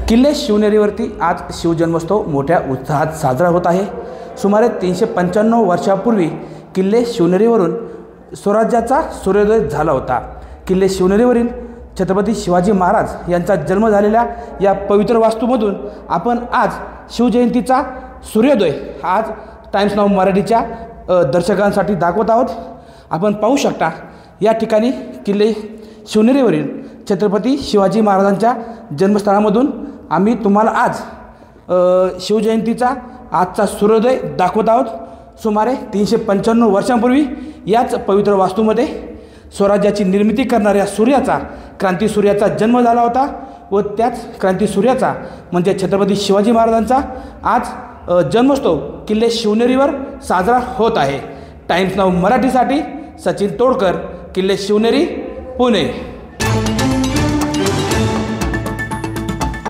किल्ले शिवनेरीवरती आज शिवजन्मोत्सव मोठ्या उत्साहात साजरा होत आहे। सुमारे 395 वर्षापूर्वी किल्ले शिवनेरीवरून स्वराज्याचा सूर्योदय झाला होता। किल्ले शिवनेरीवरील छत्रपती शिवाजी महाराज यांचा जन्म झालेल्या या पवित्र वास्तूमधून आपण आज शिवजयंतीचा सूर्योदय आज टाइम्स नाऊ मराठीच्या दर्शकांसाठी दाखवत आहोत। आपण पाहू शकता या ठिकाणी किल्ले शिवनेरीवरील छत्रपती शिवाजी महाराजांच्या जन्मस्थानामधून आम्ही तुम्हाला आज शिवजयंतीचा आजचा सूर्योदय दाखवत आहोत। सुमारे 395 वर्षांपूर्वी याच पवित्र वास्तूमध्ये स्वराज्याची निर्मिती करणाऱ्या सूर्याचा क्रांती सूर्याचा जन्म झाला होता व त्याच क्रांती सूर्याचा म्हणजे छत्रपती शिवाजी महाराजांचा आज जन्मोत्सव किल्ले शिवनेरीवर साजरा होत आहे। टाइम्स नाऊ मराठीसाठी सचिन तोडकर, किल्ले शिवनेरी, पुणे।